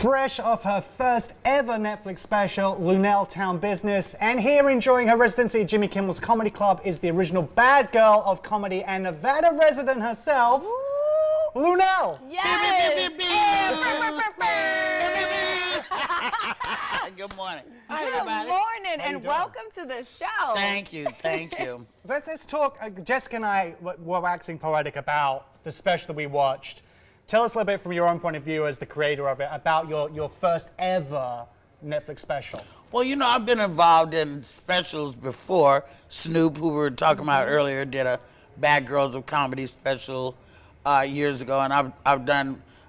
fresh off her first ever Netflix special, Luenell Town Business. And here enjoying her residency at Jimmy Kimmel's Comedy Club is the original bad girl of comedy and Nevada resident herself, Luenell. Yes! Good morning. Hi, everybody. Good morning and welcome to the show. Thank you, thank you. Let's talk. Jessica and I were waxing poetic about the special that we watched. Tell us a little bit from your own point of view as the creator of it about your first ever Netflix special. Well, you know, I've been involved in specials before. Snoop, who we were talking about earlier, did a Bad Girls of Comedy special years ago, and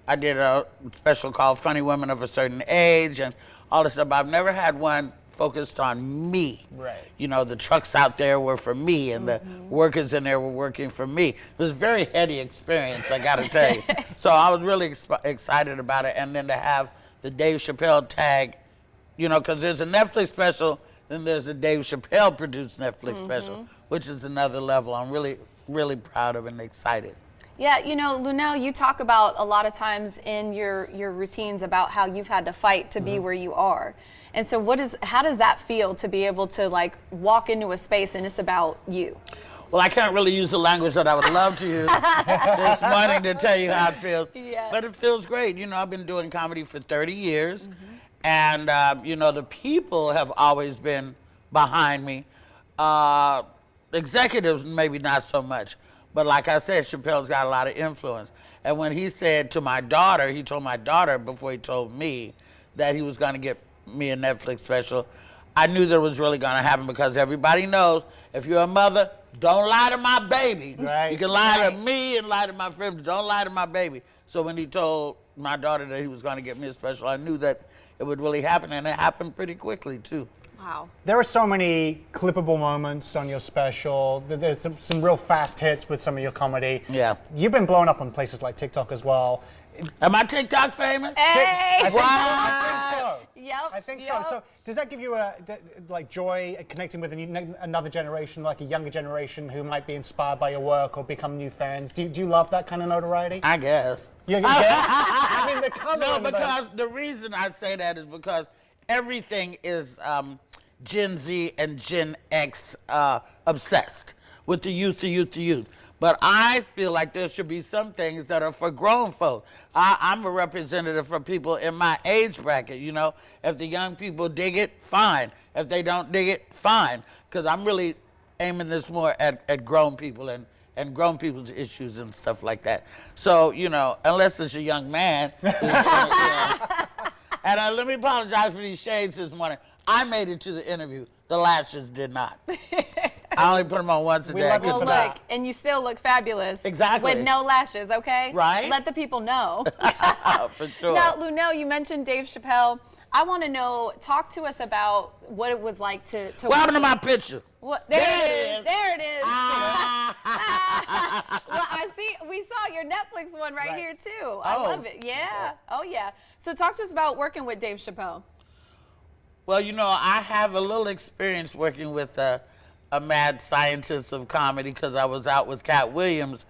I did a special called Funny Women of a Certain Age and all this stuff. But I've never had one focused on me. Right. You know, the trucks out there were for me, and the workers in there were working for me. It was a very heady experience, I gotta tell you. So I was really excited about it, and then to have the Dave Chappelle tag, you know, because there's a Netflix special, then there's a Dave Chappelle produced Netflix special, which is another level. I'm really, really proud of and excited. Yeah, you know, Luenell, you talk about a lot of times in your routines about how you've had to fight to be where you are. And so how does that feel to be able to like walk into a space and it's about you? Well, I can't really use the language that I would love to use this morning to tell you how it feels. Yeah. But it feels great. You know, I've been doing comedy for 30 years. And, you know, the people have always been behind me. Executives, maybe not so much. But like I said, Chappelle's got a lot of influence. And when he said to my daughter, he told my daughter before he told me that he was going to get me a Netflix special, I knew that it was really going to happen because everybody knows if you're a mother, don't lie to my baby. Right. You can lie to me and lie to my friends, don't lie to my baby. So when he told my daughter that he was going to get me a special, I knew that it would really happen, and it happened pretty quickly, too. Wow. There are so many clippable moments on your special. There's some real fast hits with some of your comedy. Yeah. You've been blown up on places like TikTok as well. Am I TikTok famous? Hey! I think so. Yep. I think so. So does that give you like joy connecting with another generation, like a younger generation who might be inspired by your work or become new fans? Do you love that kind of notoriety? I guess. Yeah. I mean, the color. No, because the reason I say that is because everything is Gen Z and Gen X obsessed with the youth. But I feel like there should be some things that are for grown folk. I'm a representative for people in my age bracket, you know. If the young people dig it, fine. If they don't dig it, fine. Because I'm really aiming this more at grown people and grown people's issues and stuff like that. So, you know, unless it's a young man. And let me apologize for these shades this morning. I made it to the interview. The lashes did not. I only put them on once a day. We love you Well, for look, that. and you still look fabulous. Exactly. With no lashes, okay? Right. Let the people know. For sure. Now, Luenell, you mentioned Dave Chappelle. I want to know, talk to us about what it was like to What happened to my picture? What, There there it it is. is. There it is. Ah. Well, I see. We saw your Netflix one right here too. I Oh. love it. Yeah. Oh yeah. So talk to us about working with Dave Chappelle. Well, you know, I have a little experience working with a mad scientist of comedy because I was out with Cat Williams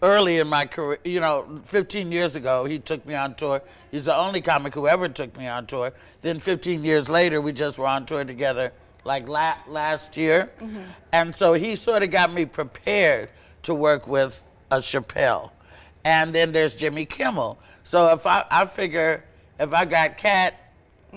early in my career. You know, 15 years ago, he took me on tour. He's the only comic who ever took me on tour. Then 15 years later, we just were on tour together like last year. And so he sort of got me prepared to work with a Chappelle. And then there's Jimmy Kimmel. So if I figure if I got Cat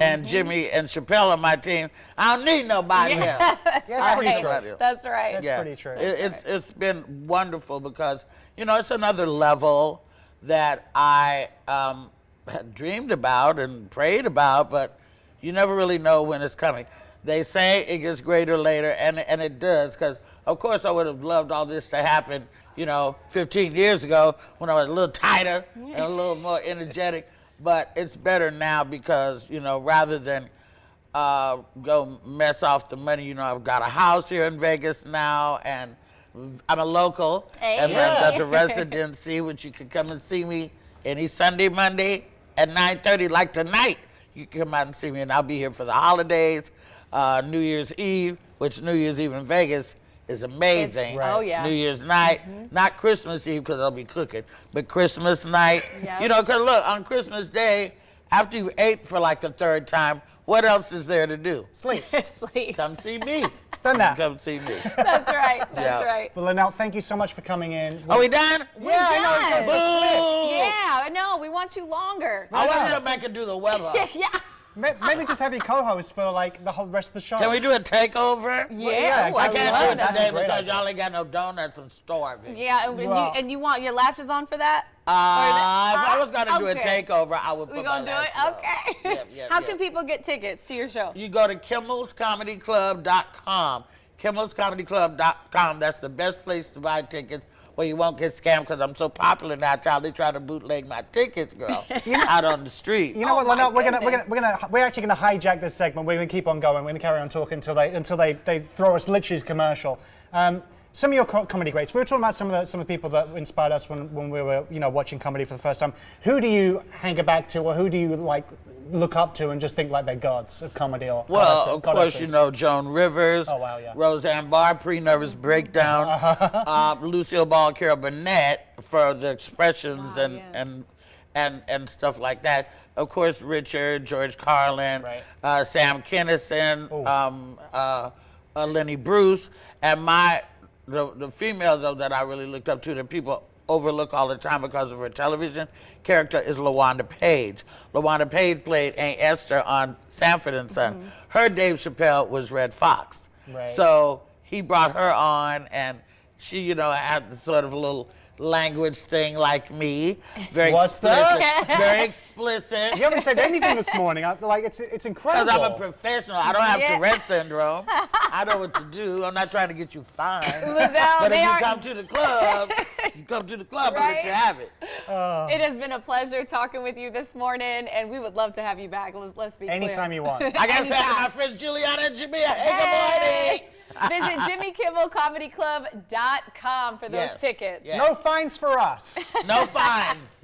and Jimmy and Chappelle on my team, I don't need nobody else. That's Yeah, right. pretty true. That's right. That's pretty true. It's been wonderful because, you know, it's another level that I had dreamed about and prayed about, but you never really know when it's coming. They say it gets greater later, and it does, because, of course, I would have loved all this to happen, you know, 15 years ago when I was a little tighter and a little more energetic. But it's better now because, you know, rather than go mess off the money, you know, I've got a house here in Vegas now, and I'm a local. Hey. And I've got the Residency, which you can come and see me any Sunday, Monday at 9:30, like tonight. You can come out and see me, and I'll be here for the holidays, New Year's Eve, which New Year's Eve in Vegas is amazing. Right. Oh, yeah. New Year's night, not Christmas Eve because I'll be cooking, but Christmas night. Yep. You know, because look, on Christmas Day, after you ate for like the third time, what else is there to do? Sleep. Sleep. Come see me. Done that. Come see me. That's right. That's Yeah. right. Well, Luenell, thank you so much for coming in. Are we done? We're Yeah, I know. done. It's so quick. Yeah, I know. We want you longer. I want to come back and do the weather. Yeah. Maybe just have you co-host for like the whole rest of the show. Can we do a takeover? Yeah. yeah, Ooh, I I can't love do it that. today a great because idea. y'all ain't got no donuts and starving. Yeah, Well- and you want your lashes on for that? If I was gonna do a Okay. takeover, I would put We my gonna do it? lashes on. Okay. Yep, yep, How yep. can people get tickets to your show? You go to kimmelscomedyclub.com. Kimmelscomedyclub.com. That's the best place to buy tickets where you won't get scammed because I'm so popular now, child. They try to bootleg my tickets, girl, out on the street. You know what, Oh, my Luenell, we're actually gonna hijack this segment. We're gonna keep on going. We're gonna carry on talking until they throw us literally commercial. Some of your comedy greats. We were talking about some of the people that inspired us when we were watching comedy for the first time. Who do you hang back to, or who do you like look up to and just think like they're gods of comedy? Or Well, of course, goddesses? you know Joan Rivers, Oh, wow, yeah. Roseanne Barr, pre-nervous breakdown, Lucille Ball, Carol Burnett for the expressions Wow, and stuff like that. Of course, Richard, George Carlin, Right. Sam Kinison, Lenny Bruce, and the female though that I really looked up to that people overlook all the time because of her television character is LaWanda Page. LaWanda Page played Aunt Esther on Sanford and Son. Her Dave Chappelle was Red Fox. Right. So he brought her on, and she, had the sort of a little language thing like me. Very What's explicit. that? Very explicit. You haven't said anything this morning. It's incredible. Because I'm a professional. I don't have Yeah. Tourette syndrome. I know what to do. I'm not trying to get you fined. Luenell, But they if you are- come to the club, I'll let Right? you have it. It has been a pleasure talking with you this morning, and we would love to have you back. Let's be clear. Anytime you want. I got to say to my friends Juliana and Jamia, hey, good morning. Visit JimmyKimmelComedyClub.com for those Yes, tickets. yes. No fines for us. No fines.